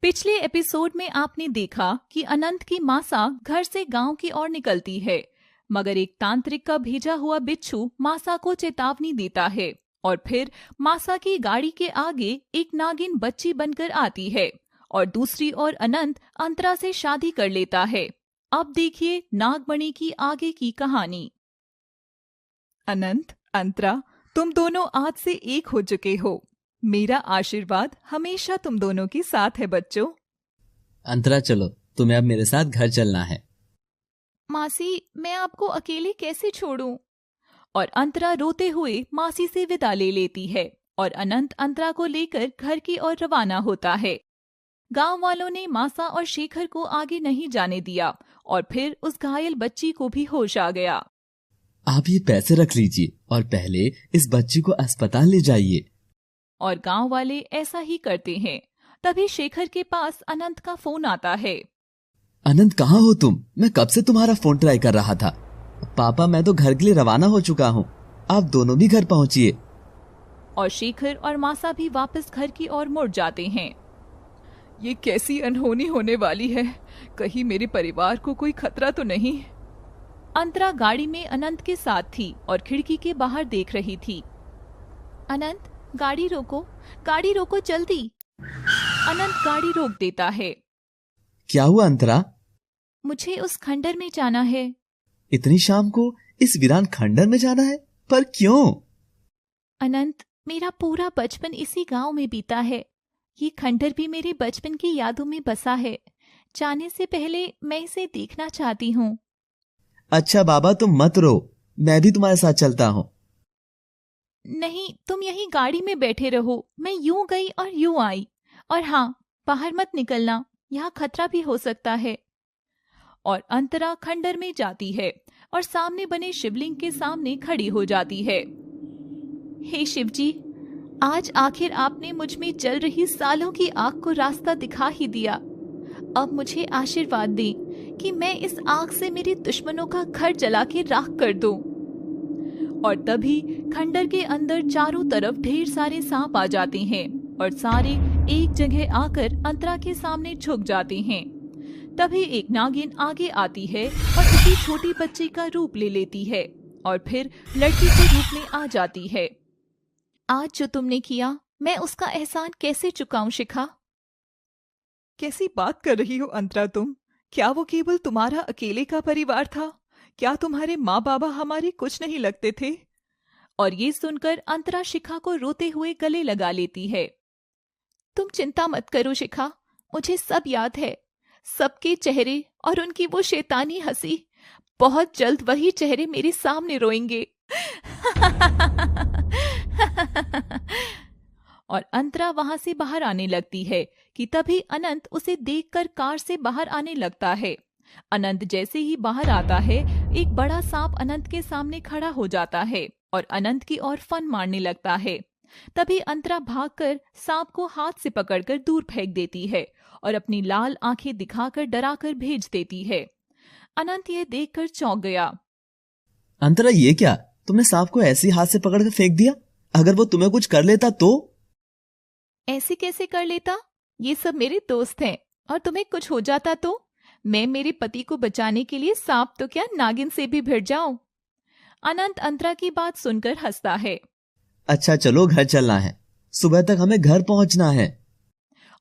पिछले एपिसोड में आपने देखा कि अनंत की मासा घर से गांव की ओर निकलती है, मगर एक तांत्रिक का भेजा हुआ बिच्छू मासा को चेतावनी देता है और फिर मासा की गाड़ी के आगे एक नागिन बच्ची बनकर आती है और दूसरी ओर अनंत अंतरा से शादी कर लेता है। अब देखिए नागमणि की आगे की कहानी। अनंत, अंतरा, तुम दोनों आज से एक हो चुके हो। मेरा आशीर्वाद हमेशा तुम दोनों के साथ है बच्चों। अंतरा, चलो तुम्हें अब मेरे साथ घर चलना है। मासी, मैं आपको अकेले कैसे छोड़ूं? और अंतरा रोते हुए मासी से विदा ले लेती है और अनंत अंतरा को लेकर घर की ओर रवाना होता है। गांव वालों ने मासा और शेखर को आगे नहीं जाने दिया और फिर उस घायल बच्ची को भी होश आ गया। आप ये पैसे रख लीजिए और पहले इस बच्ची को अस्पताल ले जाइए। और गांव वाले ऐसा ही करते हैं। तभी शेखर के पास अनंत का फोन आता है। अनंत, कहाँ हो तुम? मैं कब से तुम्हारा फोन ट्राई कर रहा था। पापा, मैं तो घर के लिए रवाना हो चुका हूँ। आप दोनों भी घर पहुँचिए। और शेखर और मासा भी वापस घर की ओर मुड़ जाते हैं। ये कैसी अनहोनी होने वाली है? कहीं मेरे परिवार को कोई खतरा तो नहीं? अंतरा गाड़ी में अनंत के साथ थी और खिड़की के बाहर देख रही थी। अनंत, गाड़ी रोको जल्दी। अनंत गाड़ी रोक देता है। क्या हुआ अंतरा? मुझे उस खंडर में जाना है। इतनी शाम को इस वीरान खंडर में जाना है? पर क्यों? अनंत, मेरा पूरा बचपन इसी गांव में बीता है। ये खंडर भी मेरे बचपन की यादों में बसा है। जाने से पहले मैं इसे देखना चाहती हूँ। अच्छा बाबा, तुम मत रो, मैं भी तुम्हारे साथ चलता हूँ। नहीं, तुम यहीं गाड़ी में बैठे रहो। मैं यूं गई और यूं आई। और हाँ, बाहर मत निकलना, यहाँ खतरा भी हो सकता है। और अंतरा खंडर में जाती है और सामने बने शिवलिंग के सामने खड़ी हो जाती है। हे शिवजी, आज आखिर आपने मुझ में जल रही सालों की आग को रास्ता दिखा ही दिया। अब मुझे आशीर्वाद दें कि मैं इस आग से मेरे दुश्मनों का घर जला के राख कर दूं। और तभी खंडर के अंदर चारों तरफ ढेर सारे सांप आ जाते हैं और सारे एक जगह आकर अंतरा के सामने झुक जाते हैं। तभी एक नागिन आगे आती है और उसी छोटी बच्ची का रूप ले लेती है और फिर लड़की के रूप में आ जाती है। आज जो तुमने किया, मैं उसका एहसान कैसे चुकाऊं शिखा? कैसी बात कर रही हो अंतरा तुम? क्या वो केवल तुम्हारा अकेले का परिवार था? क्या तुम्हारे माँ बाबा हमारे कुछ नहीं लगते थे? और ये सुनकर अंतरा शिखा को रोते हुए गले लगा लेती है। तुम चिंता मत करो शिखा, मुझे सब याद है। सबके चेहरे और उनकी वो शैतानी हंसी। बहुत जल्द वही चेहरे मेरे सामने रोएंगे। और अंतरा वहां से बाहर आने लगती है कि तभी अनंत उसे देखकर कार से बाहर आने लगता है। अनंत जैसे ही बाहर आता है, एक बड़ा सांप अनंत के सामने खड़ा हो जाता है और अनंत की ओर फन मारने लगता है। तभी अंतरा भागकर सांप को हाथ से पकड़कर दूर फेंक देती है और अपनी लाल आंखें दिखाकर डराकर भेज देती है। अनंत यह देखकर चौंक गया। अंतरा, ये क्या? तुमने सांप को ऐसे ही हाथ से पकड़ कर फेंक दिया? अगर वो तुम्हें कुछ कर लेता तो? ऐसे कैसे कर लेता? ये सब मेरे दोस्त हैं और तुम्हें कुछ हो जाता तो? मैं मेरे पति को बचाने के लिए सांप तो क्या, नागिन से भी भिड़ जाऊं? अनंत अंतरा की बात सुनकर हंसता है। अच्छा चलो, घर चलना है, सुबह तक हमें घर पहुंचना है।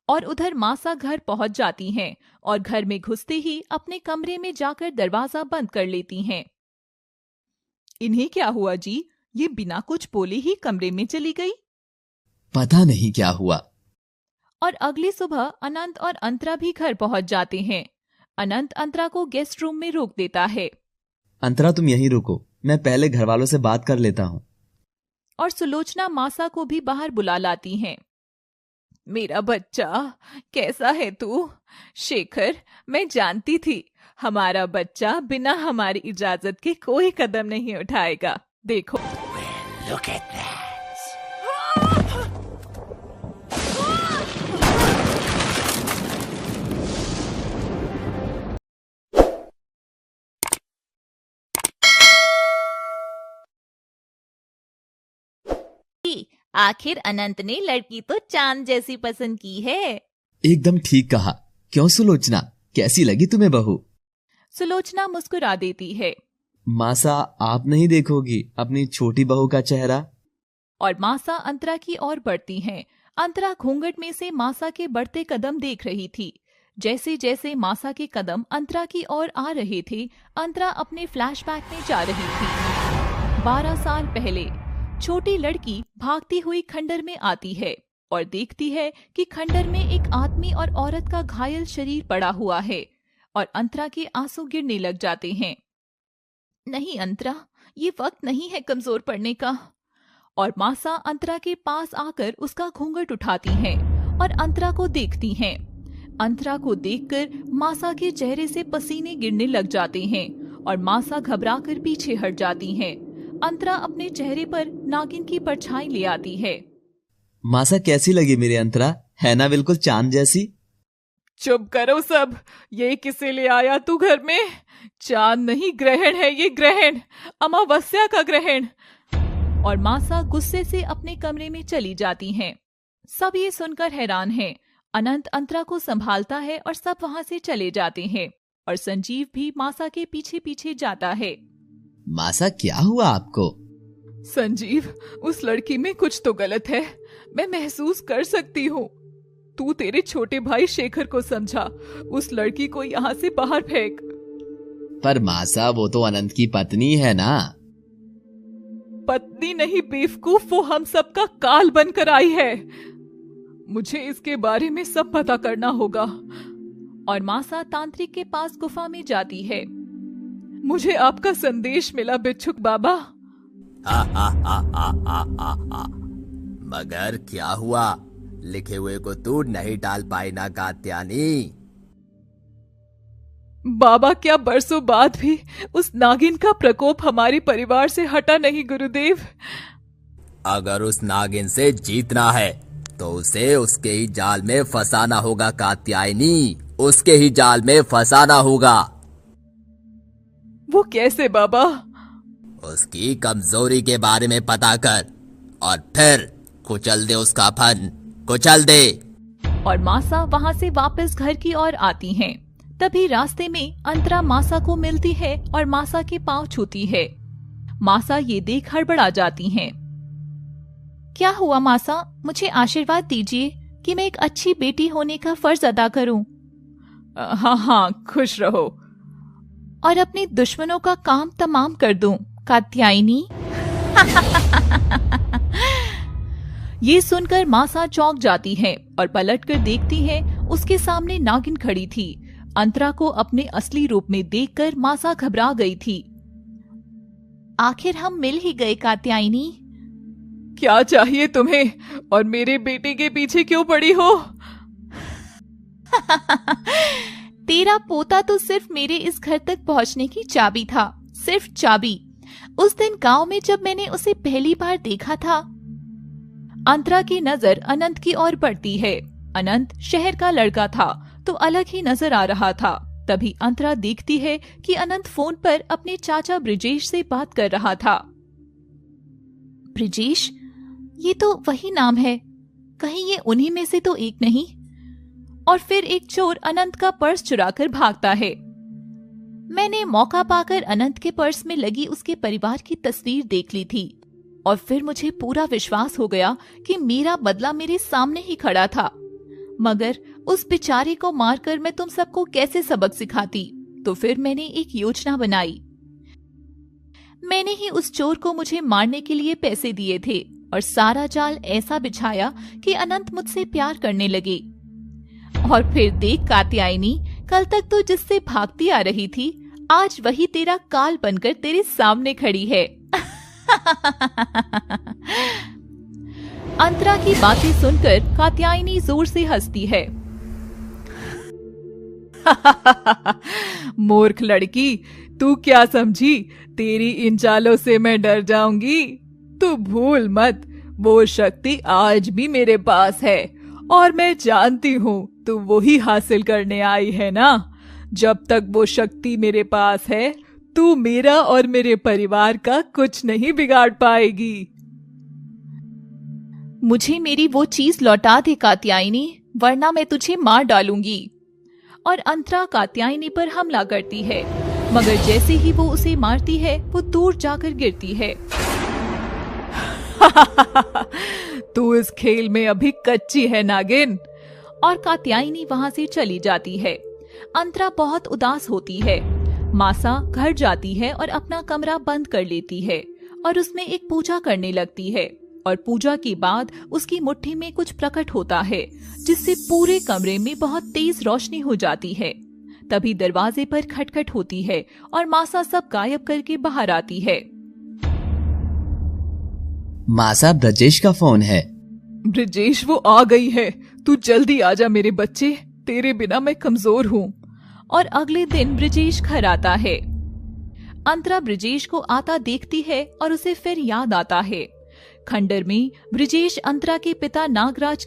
और उधर मासा घर पहुंच जाती हैं और घर में घुसते ही अपने कमरे में जाकर दरवाजा बंद कर लेती हैं। इन्हें क्या हुआ जी? ये बिना कुछ बोले ही कमरे में चली गई। पता नहीं क्या हुआ। और अगली सुबह अनंत और अंतरा भी घर पहुंच जाते हैं। अनंत अंतरा को गेस्ट रूम में रोक देता है। अंतरा, तुम यहीं रुको, मैं पहले घर वालों से बात कर लेता हूँ। और सुलोचना मासा को भी बाहर बुला लाती हैं। मेरा बच्चा, कैसा है तू? शेखर, मैं जानती थी हमारा बच्चा बिना हमारी इजाजत के कोई कदम नहीं उठाएगा। देखो। Look at that. आखिर अनंत ने लड़की तो चांद जैसी पसंद की है। एकदम ठीक कहा। क्यों सुलोचना, कैसी लगी तुम्हें बहू? सुलोचना मुस्कुरा देती है। मासा, आप नहीं देखोगी अपनी छोटी बहू का चेहरा? और मासा अंतरा की ओर बढ़ती हैं। अंतरा घूंघट में से मासा के बढ़ते कदम देख रही थी। जैसे जैसे मासा के कदम अंतरा की ओर आ रहे थे, अंतरा अपने फ्लैशबैक में जा रही थी। 12 साल पहले छोटी लड़की भागती हुई खंडर में आती है और देखती है कि खंडर में एक आदमी और औरत का घायल शरीर पड़ा हुआ है और अंतरा के आंसू गिरने लग जाते हैं। नहीं अंतरा, ये वक्त नहीं है कमजोर पड़ने का। और मासा अंतरा के पास आकर उसका घूंघट उठाती हैं और अंतरा को देखती हैं। अंतरा को देखकर मासा के चेहरे से पसीने गिरने लग जाते हैं और मासा घबराकर पीछे हट जाती हैं। अंतरा अपने चेहरे पर नागिन की परछाई ले आती है। मासा, कैसी लगी मेरी अंतरा? है ना बिल्कुल चांद जैसी? चुप करो सब, ये किसे ले आया तू घर में? चांद नहीं, ग्रहण है ये, ग्रहण, अमावस्या का ग्रहण। और मासा गुस्से से अपने कमरे में चली जाती हैं। सब ये सुनकर हैरान हैं। अनंत अंतरा को संभालता है और सब वहां से चले जाते हैं और संजीव भी मासा के पीछे पीछे जाता है। मासा, क्या हुआ आपको? संजीव, उस लड़की में कुछ तो गलत है, मैं महसूस कर सकती हूँ। तू तेरे छोटे भाई शेखर को समझा, उस लड़की को यहाँ से बाहर फेंक। पर मासा, वो तो अनंत की पत्नी है ना? पत्नी नहीं बेवकूफ, वो हम सबका काल बनकर आई है। मुझे इसके बारे में सब पता करना होगा। और मासा तांत्रिक के पास गुफा में जाती है। मुझे आपका संदेश मिला बिच्छुक बाबा। मगर क्या हुआ? लिखे हुए को तू नहीं डाल पाई ना कात्यायनी? बाबा, क्या बरसों बाद भी उस नागिन का प्रकोप हमारे परिवार से हटा नहीं गुरुदेव। अगर उस नागिन से जीतना है तो उसे उसके ही जाल में फंसाना होगा कात्यायनी, उसके ही जाल में फंसाना होगा। वो कैसे बाबा? उसकी कमजोरी के बारे में पता कर और फिर कुचल दे उसका फन, कुचल दे। और मासा वहां से वापस घर की ओर आती हैं। तभी रास्ते में अंतरा मासा को मिलती है और मासा के पांव छूती है। मासा ये देख हड़बड़ा जाती हैं। क्या हुआ मासा? मुझे आशीर्वाद दीजिए कि मैं एक अच्छी बेटी होने का फर्ज अदा करूं। हाँ हाँ, खुश रहो। और अपने दुश्मनों का काम तमाम कर दूं, कात्यायनी। ये सुनकर मासा चौंक जाती है और पलटकर देखती है, उसके सामने नागिन खड़ी थी। अंतरा को अपने असली रूप में देखकर मासा घबरा गई थी। आखिर हम मिल ही गए कात्यायनी। क्या चाहिए तुम्हें और मेरे बेटे के पीछे क्यों पड़ी हो? तेरा पोता तो सिर्फ मेरे इस घर तक पहुंचने की चाबी था, सिर्फ चाबी। उस दिन गांव में जब मैंने उसे पहली बार देखा था। अंतरा की नजर अनंत की ओर बढ़ती है। अनंत शहर का लड़का था तो अलग ही नजर आ रहा था। तभी अंतरा देखती है कि अनंत फोन पर अपने चाचा ब्रिजेश से बात कर रहा था। ब्रिजेश, ये तो वही नाम है, कहीं ये उन्हीं में से तो एक नहीं? और फिर एक चोर अनंत का पर्स चुराकर भागता है। मैंने मौका पाकर अनंत के पर्स में लगी उसके परिवार की तस्वीर देख ली थी और फिर मुझे पूरा विश्वास हो गया कि मेरा बदला मेरे सामने ही खड़ा था। मगर उस बेचारे को मारकर मैं तुम सबको कैसे सबक सिखाती? तो फिर मैंने एक योजना बनाई। मैंने ही उस चोर को मुझे मारने के लिए पैसे दिए थे और सारा जाल ऐसा बिछाया कि अनंत मुझसे प्यार करने लगे। और फिर देख कात्यायनी, कल तक तो जिससे भागती आ रही थी, आज वही तेरा काल बनकर तेरे सामने खड़ी है। अंतरा की बातें सुनकर कात्यायनी जोर से हंसती है। मूर्ख लड़की, तू क्या समझी तेरी इन चालों से मैं डर जाऊंगी? तू भूल मत, वो शक्ति आज भी मेरे पास है और मैं जानती हूँ तू वही हासिल करने आई है ना। जब तक वो शक्ति मेरे पास है, तू मेरा और मेरे परिवार का कुछ नहीं बिगाड़ पाएगी। मुझे मेरी वो चीज लौटा दे कात्यायनी। वरना मैं तुझे मार डालूंगी। और अंतरा कात्यायनी पर हमला करती है, मगर जैसे ही वो उसे मारती है वो दूर जाकर गिरती है। तू इस खेल में अभी कच्ची है नागिन। और कात्यायनी वहां से चली जाती है। अंतरा बहुत उदास होती है। मासा घर जाती है और अपना कमरा बंद कर लेती है और उसमें एक पूजा करने लगती है। और पूजा के बाद उसकी मुट्ठी में कुछ प्रकट होता है, जिससे पूरे कमरे में बहुत तेज रोशनी हो जाती है। तभी दरवाजे पर खटखट होती है और मासा सब गायब करके बाहर आती है। मासा, ब्रजेश का फोन है। ब्रजेश, वो आ गई है। तू जल्दी आजा मेरे बच्चे, तेरे बिना मैं कमजोर हूँ। और अगले दिन ब्रजेश घर आता है। अंतरा ब्रजेश को आता देखती है और उसे फिर याद आता है। खंडर में ब्रजेश अंतरा के पिता नागराज